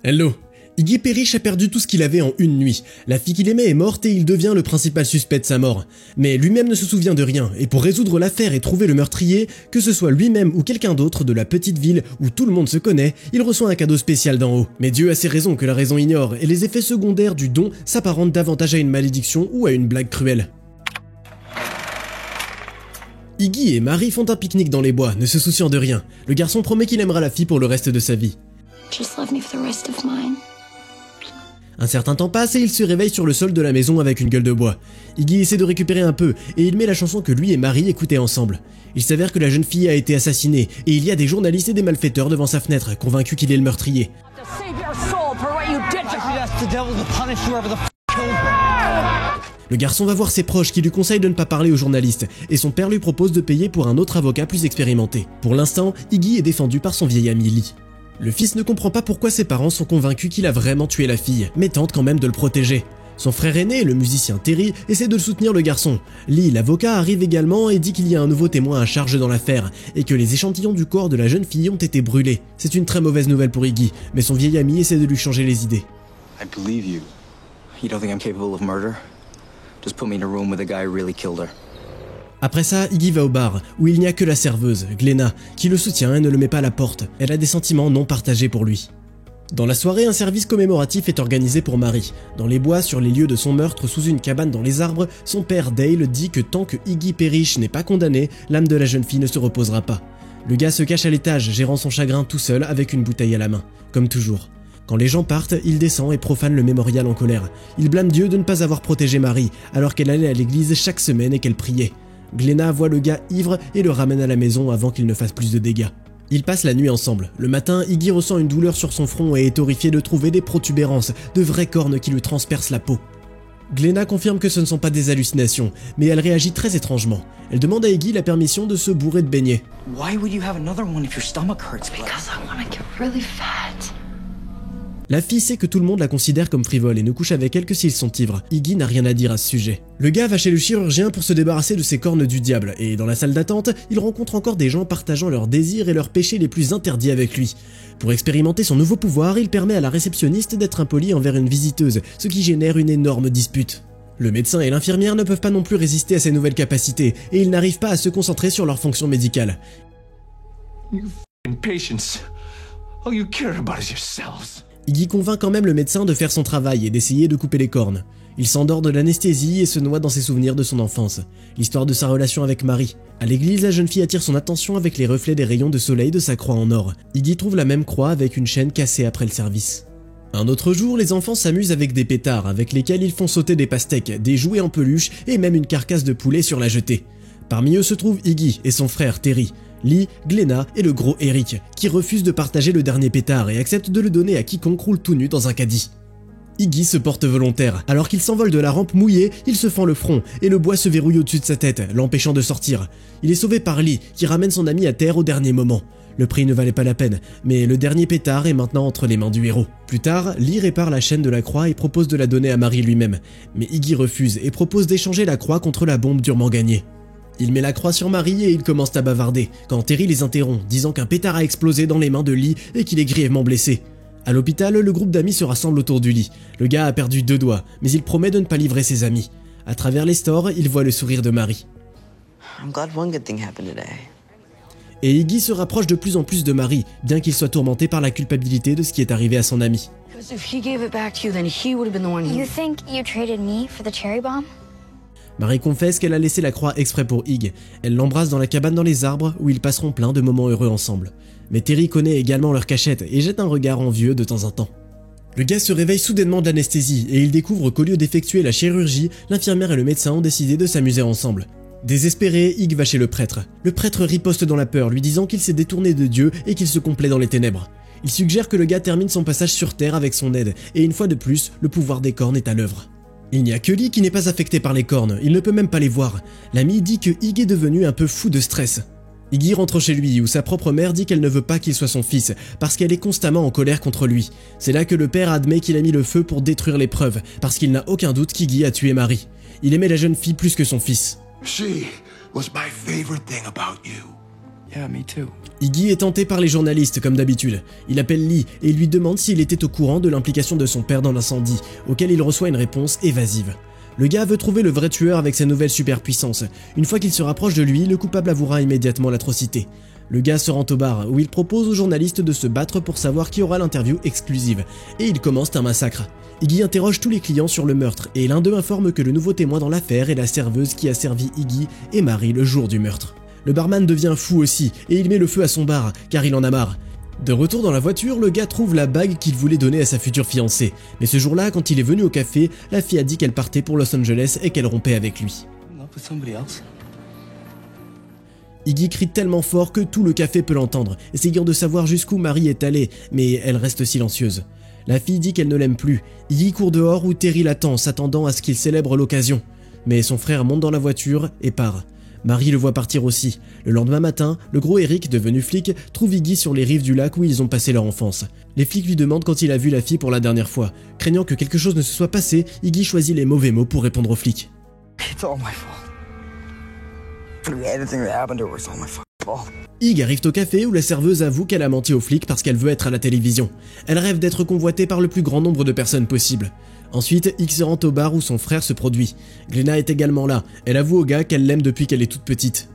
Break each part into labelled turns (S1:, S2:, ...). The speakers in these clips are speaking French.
S1: Hello. Iggy Parrish a perdu tout ce qu'il avait en une nuit. La fille qu'il aimait est morte et il devient le principal suspect de sa mort. Mais lui-même ne se souvient de rien, et pour résoudre l'affaire et trouver le meurtrier, que ce soit lui-même ou quelqu'un d'autre de la petite ville où tout le monde se connaît, il reçoit un cadeau spécial d'en haut. Mais Dieu a ses raisons que la raison ignore, et les effets secondaires du don s'apparentent davantage à une malédiction ou à une blague cruelle. Iggy et Marie font un pique-nique dans les bois, ne se souciant de rien. Le garçon promet qu'il aimera la fille pour le reste de sa vie.
S2: Just love me for the rest of mine.
S1: Un certain temps passe et il se réveille sur le sol de la maison avec une gueule de bois. Iggy essaie de récupérer un peu et il met la chanson que lui et Marie écoutaient ensemble. Il s'avère que la jeune fille a été assassinée et il y a des journalistes et des malfaiteurs devant sa fenêtre, convaincus qu'il est le meurtrier. Le garçon va voir ses proches qui lui conseillent de ne pas parler aux journalistes et son père lui propose de payer pour un autre avocat plus expérimenté. Pour l'instant, Iggy est défendu par son vieil ami Lee. Le fils ne comprend pas pourquoi ses parents sont convaincus qu'il a vraiment tué la fille, mais tente quand même de le protéger. Son frère aîné, le musicien Terry, essaie de soutenir le garçon. Lee, l'avocat, arrive également et dit qu'il y a un nouveau témoin à charge dans l'affaire, et que les échantillons du corps de la jeune fille ont été brûlés. C'est une très mauvaise nouvelle pour Iggy, mais son vieil ami essaie de lui changer les idées.
S3: I believe you. You don't think I'm capable of murder? Just put me in a room with a guy who really killed her.
S1: Après ça, Iggy va au bar, où il n'y a que la serveuse, Glenna, qui le soutient et ne le met pas à la porte. Elle a des sentiments non partagés pour lui. Dans la soirée, un service commémoratif est organisé pour Marie. Dans les bois, sur les lieux de son meurtre, sous une cabane dans les arbres, son père Dale dit que tant que Iggy Parrish n'est pas condamné, l'âme de la jeune fille ne se reposera pas. Le gars se cache à l'étage, gérant son chagrin tout seul avec une bouteille à la main, comme toujours. Quand les gens partent, il descend et profane le mémorial en colère. Il blâme Dieu de ne pas avoir protégé Marie, alors qu'elle allait à l'église chaque semaine et qu'elle priait. Glenna voit le gars ivre et le ramène à la maison avant qu'il ne fasse plus de dégâts. Ils passent la nuit ensemble. Le matin, Iggy ressent une douleur sur son front et est horrifié de trouver des protubérances, de vraies cornes qui lui transpercent la peau. Glenna confirme que ce ne sont pas des hallucinations, mais elle réagit très étrangement. Elle demande à Iggy la permission de se bourrer de beignets.
S3: Why would you have another one if your stomach hurts?
S2: Because I want to get really fat.
S1: La fille sait que tout le monde la considère comme frivole et ne couche avec elle que s'ils sont ivres. Iggy n'a rien à dire à ce sujet. Le gars va chez le chirurgien pour se débarrasser de ses cornes du diable, et dans la salle d'attente, il rencontre encore des gens partageant leurs désirs et leurs péchés les plus interdits avec lui. Pour expérimenter son nouveau pouvoir, il permet à la réceptionniste d'être impoli envers une visiteuse, ce qui génère une énorme dispute. Le médecin et l'infirmière ne peuvent pas non plus résister à ces nouvelles capacités, et ils n'arrivent pas à se concentrer sur leur fonction médicale. Iggy convainc quand même le médecin de faire son travail et d'essayer de couper les cornes. Il s'endort de l'anesthésie et se noie dans ses souvenirs de son enfance. L'histoire de sa relation avec Marie. À l'église, la jeune fille attire son attention avec les reflets des rayons de soleil de sa croix en or. Iggy trouve la même croix avec une chaîne cassée après le service. Un autre jour, les enfants s'amusent avec des pétards avec lesquels ils font sauter des pastèques, des jouets en peluche et même une carcasse de poulet sur la jetée. Parmi eux se trouvent Iggy et son frère Terry, Lee, Glenna et le gros Eric, qui refusent de partager le dernier pétard et acceptent de le donner à quiconque roule tout nu dans un caddie. Iggy se porte volontaire. Alors qu'il s'envole de la rampe mouillée, il se fend le front et le bois se verrouille au-dessus de sa tête, l'empêchant de sortir. Il est sauvé par Lee, qui ramène son ami à terre au dernier moment. Le prix ne valait pas la peine, mais le dernier pétard est maintenant entre les mains du héros. Plus tard, Lee répare la chaîne de la croix et propose de la donner à Marie lui-même. Mais Iggy refuse et propose d'échanger la croix contre la bombe durement gagnée. Il met la croix sur Marie et ils commencent à bavarder, quand Terry les interrompt, disant qu'un pétard a explosé dans les mains de Lee et qu'il est grièvement blessé. À l'hôpital, le groupe d'amis se rassemble autour du lit. Le gars a perdu 2 doigts, mais il promet de ne pas livrer ses amis. À travers les stores, il voit le sourire de Marie.
S4: I'm glad one good thing happened today.
S1: Et Iggy se rapproche de plus en plus de Marie, bien qu'il soit tourmenté par la culpabilité de ce qui est arrivé à son ami.
S2: If he gave it back to you, then he would have been the one who... You think you traded me for the cherry bomb?
S1: Marie confesse qu'elle a laissé la croix exprès pour Iggy. Elle l'embrasse dans la cabane dans les arbres où ils passeront plein de moments heureux ensemble. Mais Terry connaît également leur cachette et jette un regard envieux de temps en temps. Le gars se réveille soudainement de l'anesthésie et il découvre qu'au lieu d'effectuer la chirurgie, l'infirmière et le médecin ont décidé de s'amuser ensemble. Désespéré, Iggy va chez le prêtre. Le prêtre riposte dans la peur, lui disant qu'il s'est détourné de Dieu et qu'il se complaît dans les ténèbres. Il suggère que le gars termine son passage sur Terre avec son aide, et une fois de plus, le pouvoir des cornes est à l'œuvre. Il n'y a que Lee qui n'est pas affecté par les cornes, il ne peut même pas les voir. L'ami dit que Iggy est devenu un peu fou de stress. Iggy rentre chez lui où sa propre mère dit qu'elle ne veut pas qu'il soit son fils, parce qu'elle est constamment en colère contre lui. C'est là que le père admet qu'il a mis le feu pour détruire les preuves, parce qu'il n'a aucun doute qu'Iggy a tué Marie. Il aimait la jeune fille plus que son fils.
S5: She was my favorite thing about you.
S3: Yeah, me too.
S1: Iggy est tenté par les journalistes comme d'habitude. Il appelle Lee et lui demande s'il était au courant de l'implication de son père dans l'incendie, auquel il reçoit une réponse évasive. Le gars veut trouver le vrai tueur avec sa nouvelle superpuissance. Une fois qu'il se rapproche de lui, le coupable avouera immédiatement l'atrocité. Le gars se rend au bar où il propose aux journalistes de se battre pour savoir qui aura l'interview exclusive, et il commence un massacre. Iggy interroge tous les clients sur le meurtre, et l'un d'eux informe que le nouveau témoin dans l'affaire est la serveuse qui a servi Iggy et Marie le jour du meurtre. Le barman devient fou aussi, et il met le feu à son bar, car il en a marre. De retour dans la voiture, le gars trouve la bague qu'il voulait donner à sa future fiancée. Mais ce jour-là, quand il est venu au café, la fille a dit qu'elle partait pour Los Angeles et qu'elle rompait avec lui. Iggy crie tellement fort que tout le café peut l'entendre, essayant de savoir jusqu'où Marie est allée, mais elle reste silencieuse. La fille dit qu'elle ne l'aime plus. Iggy court dehors où Terry l'attend, s'attendant à ce qu'il célèbre l'occasion. Mais son frère monte dans la voiture et part. Marie le voit partir aussi. Le lendemain matin, le gros Eric, devenu flic, trouve Iggy sur les rives du lac où ils ont passé leur enfance. Les flics lui demandent quand il a vu la fille pour la dernière fois. Craignant que quelque chose ne se soit passé, Iggy choisit les mauvais mots pour répondre aux flics.
S3: It's all my fault. Anything that happened to her is all my fucking fault.
S1: Iggy arrive au café où la serveuse avoue qu'elle a menti aux flics parce qu'elle veut être à la télévision. Elle rêve d'être convoitée par le plus grand nombre de personnes possible. Ensuite, Iggy se rend au bar où son frère se produit. Glenna est également là. Elle avoue au gars qu'elle l'aime depuis qu'elle est toute petite.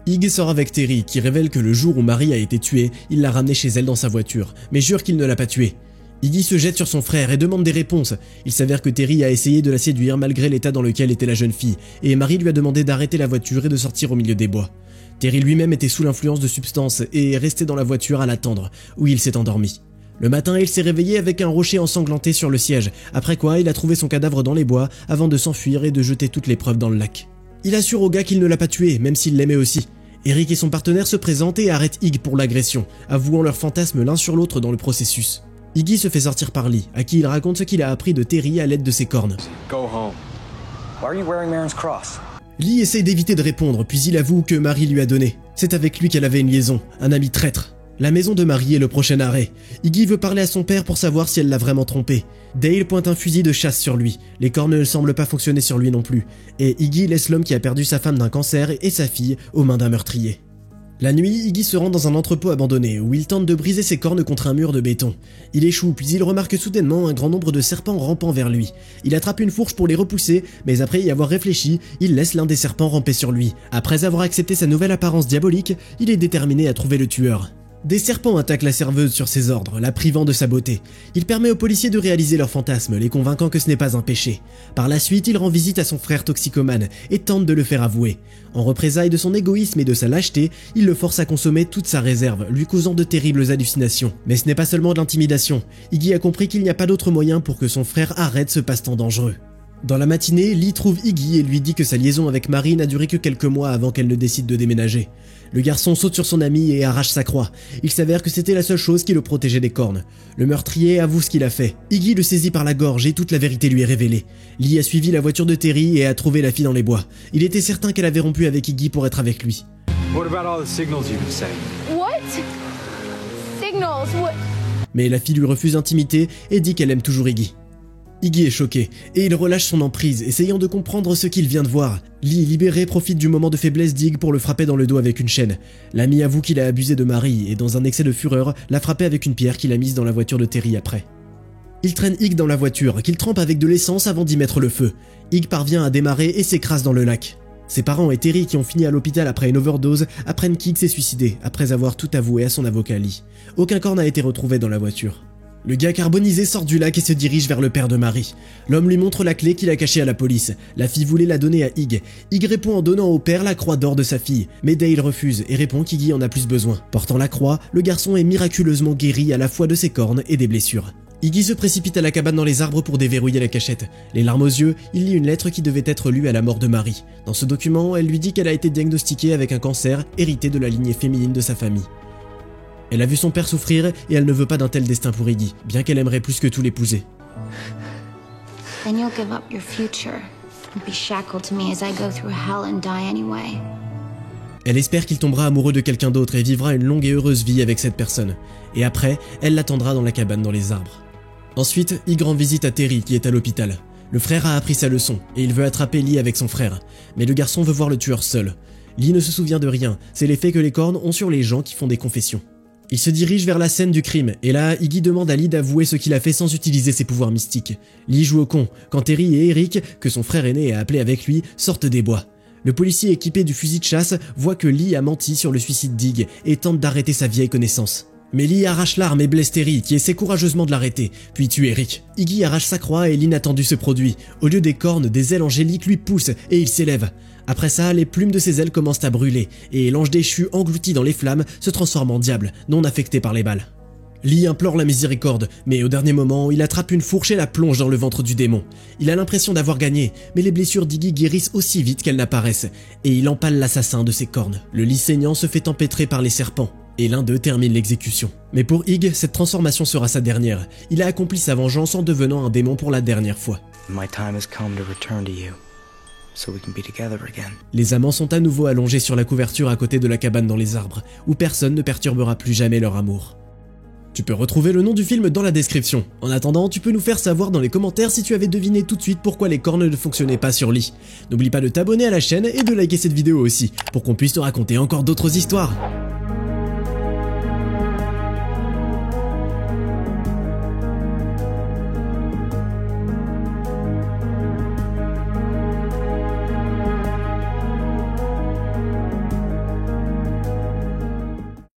S1: Iggy sort avec Terry, qui révèle que le jour où Marie a été tuée, il l'a ramenée chez elle dans sa voiture, mais jure qu'il ne l'a pas tuée. Iggy se jette sur son frère et demande des réponses. Il s'avère que Terry a essayé de la séduire malgré l'état dans lequel était la jeune fille, et Marie lui a demandé d'arrêter la voiture et de sortir au milieu des bois. Terry lui-même était sous l'influence de substances et est resté dans la voiture à l'attendre, où il s'est endormi. Le matin, il s'est réveillé avec un rocher ensanglanté sur le siège, après quoi il a trouvé son cadavre dans les bois avant de s'enfuir et de jeter toutes les preuves dans le lac. Il assure au gars qu'il ne l'a pas tué, même s'il l'aimait aussi. Eric et son partenaire se présentent et arrêtent Iggy pour l'agression, avouant leurs fantasmes l'un sur l'autre dans le processus. Iggy se fait sortir par Lee, à qui il raconte ce qu'il a appris de Terry à l'aide de ses cornes.
S3: Go home. Why are you wearing Maron's cross?
S1: Lee essaye d'éviter de répondre, puis il avoue que Marie lui a donné. C'est avec lui qu'elle avait une liaison, un ami traître. La maison de Marie est le prochain arrêt. Iggy veut parler à son père pour savoir si elle l'a vraiment trompé. Dale pointe un fusil de chasse sur lui. Les cornes ne semblent pas fonctionner sur lui non plus. Et Iggy laisse l'homme qui a perdu sa femme d'un cancer et sa fille aux mains d'un meurtrier. La nuit, Iggy se rend dans un entrepôt abandonné où il tente de briser ses cornes contre un mur de béton. Il échoue, puis il remarque soudainement un grand nombre de serpents rampant vers lui. Il attrape une fourche pour les repousser, mais après y avoir réfléchi, il laisse l'un des serpents ramper sur lui. Après avoir accepté sa nouvelle apparence diabolique, il est déterminé à trouver le tueur. Des serpents attaquent la serveuse sur ses ordres, la privant de sa beauté. Il permet aux policiers de réaliser leurs fantasmes, les convainquant que ce n'est pas un péché. Par la suite, il rend visite à son frère toxicomane et tente de le faire avouer. En représailles de son égoïsme et de sa lâcheté, il le force à consommer toute sa réserve, lui causant de terribles hallucinations. Mais ce n'est pas seulement de l'intimidation. Iggy a compris qu'il n'y a pas d'autre moyen pour que son frère arrête ce passe-temps dangereux. Dans la matinée, Lee trouve Iggy et lui dit que sa liaison avec Marie n'a duré que quelques mois avant qu'elle ne décide de déménager. Le garçon saute sur son ami et arrache sa croix. Il s'avère que c'était la seule chose qui le protégeait des cornes. Le meurtrier avoue ce qu'il a fait. Iggy le saisit par la gorge et toute la vérité lui est révélée. Lee a suivi la voiture de Terry et a trouvé la fille dans les bois. Il était certain qu'elle avait rompu avec Iggy pour être avec lui.
S5: What about all the signals you've been sending?
S2: What? Signals? What?
S1: Mais la fille lui refuse l'intimité et dit qu'elle aime toujours Iggy. Iggy est choqué, et il relâche son emprise, essayant de comprendre ce qu'il vient de voir. Lee, libéré, profite du moment de faiblesse d'Iggy pour le frapper dans le dos avec une chaîne. L'ami avoue qu'il a abusé de Marie, et dans un excès de fureur, l'a frappé avec une pierre qu'il a mise dans la voiture de Terry après. Il traîne Iggy dans la voiture, qu'il trempe avec de l'essence avant d'y mettre le feu. Iggy parvient à démarrer et s'écrase dans le lac. Ses parents et Terry, qui ont fini à l'hôpital après une overdose, apprennent qu'Iggy s'est suicidé, après avoir tout avoué à son avocat Lee. Aucun corps n'a été retrouvé dans la voiture. Le gars carbonisé sort du lac et se dirige vers le père de Marie. L'homme lui montre la clé qu'il a cachée à la police. La fille voulait la donner à Iggy. Iggy répond en donnant au père la croix d'or de sa fille, mais Dale refuse et répond qu'Iggy en a plus besoin. Portant la croix, le garçon est miraculeusement guéri à la fois de ses cornes et des blessures. Iggy se précipite à la cabane dans les arbres pour déverrouiller la cachette. Les larmes aux yeux, il lit une lettre qui devait être lue à la mort de Marie. Dans ce document, elle lui dit qu'elle a été diagnostiquée avec un cancer hérité de la lignée féminine de sa famille. Elle a vu son père souffrir et elle ne veut pas d'un tel destin pour Iggy, bien qu'elle aimerait plus que tout l'épouser.
S2: Then you'll give up your future and be shackled to me as I go through hell and die anyway.
S1: Elle espère qu'il tombera amoureux de quelqu'un d'autre et vivra une longue et heureuse vie avec cette personne. Et après, elle l'attendra dans la cabane dans les arbres. Ensuite, Iggy rend visite à Terry qui est à l'hôpital. Le frère a appris sa leçon et il veut attraper Lee avec son frère. Mais le garçon veut voir le tueur seul. Lee ne se souvient de rien, c'est l'effet que les cornes ont sur les gens qui font des confessions. Il se dirige vers la scène du crime, et là, Iggy demande à Lee d'avouer ce qu'il a fait sans utiliser ses pouvoirs mystiques. Lee joue au con, quand Terry et Eric, que son frère aîné a appelé avec lui, sortent des bois. Le policier équipé du fusil de chasse voit que Lee a menti sur le suicide d'Iggy et tente d'arrêter sa vieille connaissance. Mais Lee arrache l'arme et blesse Terry, qui essaie courageusement de l'arrêter, puis tue Eric. Iggy arrache sa croix et l'inattendu se produit. Au lieu des cornes, des ailes angéliques lui poussent et il s'élève. Après ça, les plumes de ses ailes commencent à brûler, et l'ange déchu englouti dans les flammes se transforme en diable, non affecté par les balles. Lee implore la miséricorde, mais au dernier moment, il attrape une fourche et la plonge dans le ventre du démon. Il a l'impression d'avoir gagné, mais les blessures d'Iggy guérissent aussi vite qu'elles n'apparaissent, et il empale l'assassin de ses cornes. Le lit saignant se fait empêtrer par les serpents, et l'un d'eux termine l'exécution. Mais pour Iggy, cette transformation sera sa dernière. Il a accompli sa vengeance en devenant un démon pour la dernière fois.
S3: My time has come to return to you, so we can be together again.
S1: Les amants sont à nouveau allongés sur la couverture à côté de la cabane dans les arbres, où personne ne perturbera plus jamais leur amour. Tu peux retrouver le nom du film dans la description. En attendant, tu peux nous faire savoir dans les commentaires si tu avais deviné tout de suite pourquoi les cornes ne fonctionnaient pas sur Lee. N'oublie pas de t'abonner à la chaîne et de liker cette vidéo aussi, pour qu'on puisse te raconter encore d'autres histoires.